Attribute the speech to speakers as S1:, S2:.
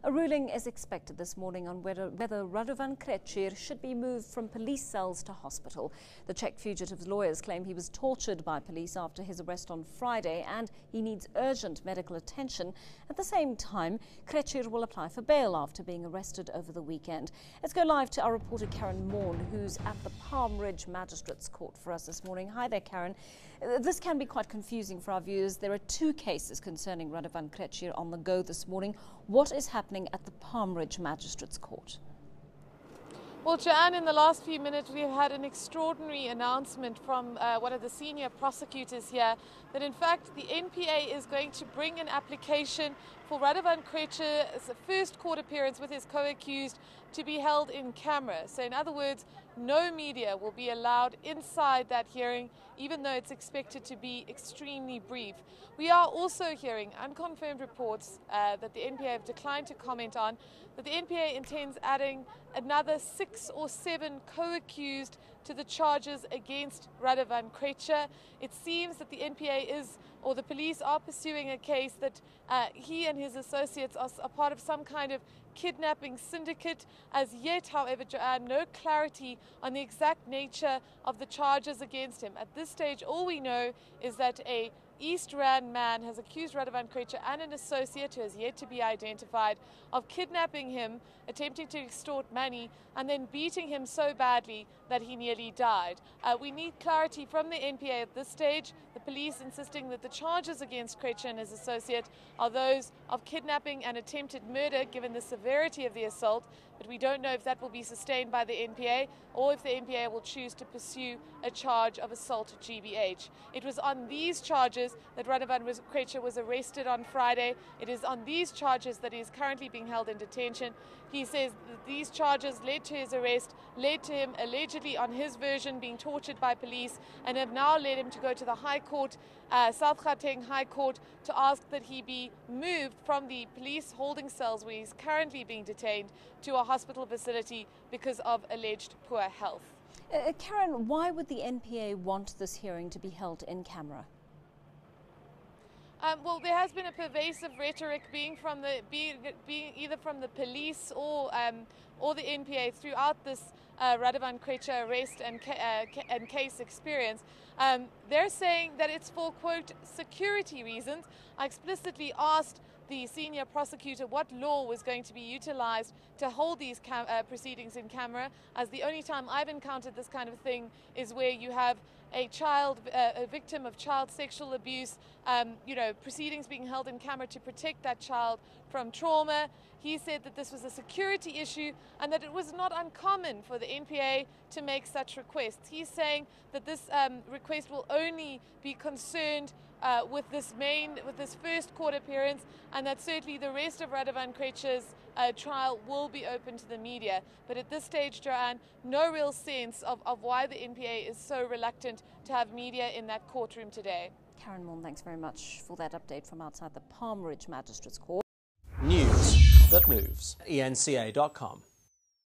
S1: A ruling is expected this morning on whether Radovan Krejcir should be moved from police cells to hospital. The Czech fugitive's lawyers claim he was tortured by police after his arrest on Friday and he needs urgent medical attention. At the same time, Krejcir will apply for bail after being arrested over the weekend. Let's go live to our reporter Karyn Maughan, who's at the Palm Ridge Magistrates Court for us this morning. Hi there, Karyn. This can be quite confusing for our viewers. There are two cases concerning Radovan Krejcir on the go this morning. What is happening at the Palm Ridge Magistrates Court?
S2: Well, Joanne, in the last few minutes we've had an extraordinary announcement from one of the senior prosecutors here that in fact the NPA is going to bring an application for Radovan Krejcir's first court appearance with his co-accused to be held in camera. So in other words, no media will be allowed inside that hearing, even though it's expected to be extremely brief. We are also hearing unconfirmed reports that the NPA have declined to comment on, that the NPA intends adding another 6 or 7 co-accused to the charges against Radovan Krejcir. It seems that the NPA or the police are pursuing a case that he and his associates are part of some kind of kidnapping syndicate. As yet, however, Joanne, no clarity on the exact nature of the charges against him. At this stage, all we know is that a East Rand man has accused Radovan Krejcir and an associate who has yet to be identified of kidnapping him, attempting to extort money, and then beating him so badly that he nearly died. We need clarity from the NPA at this stage. The police insisting that the charges against Krejcir and his associate are those of kidnapping and attempted murder, given the severity of the assault, but we don't know if that will be sustained by the NPA or if the NPA will choose to pursue a charge of assault GBH. It was on these charges that Radovan Krejcir was arrested on Friday. It is on these charges that he is currently being held in detention. He says that these charges led to his arrest, led to him allegedly, on his version, being tortured by police, and have now led him to go to the High Court, South Gauteng High Court, to ask that he be moved from the police holding cells where he's currently being detained to a hospital facility because of alleged poor health.
S1: Karyn, why would the NPA want this hearing to be held in camera?
S2: Well, there has been a pervasive rhetoric being either from the police or the NPA throughout this Radovan Krejcir arrest and case experience. They're saying that it's for, quote, security reasons. I explicitly asked the senior prosecutor what law was going to be utilized to hold these proceedings in camera, as the only time I've encountered this kind of thing is where you have a child, a victim of child sexual abuse, proceedings being held in camera to protect that child from trauma. He said that this was a security issue and that it was not uncommon for the NPA to make such requests. He's saying that this request will only be concerned with this first court appearance, and that certainly the rest of Radovan Krejcir's trial will be open to the media. But at this stage, Joanne, no real sense of why the NPA is so reluctant to have media in that courtroom today.
S1: Karyn Maughan, thanks very much for that update from outside the Palm Ridge Magistrates Court.
S3: News that moves. eNCA.com.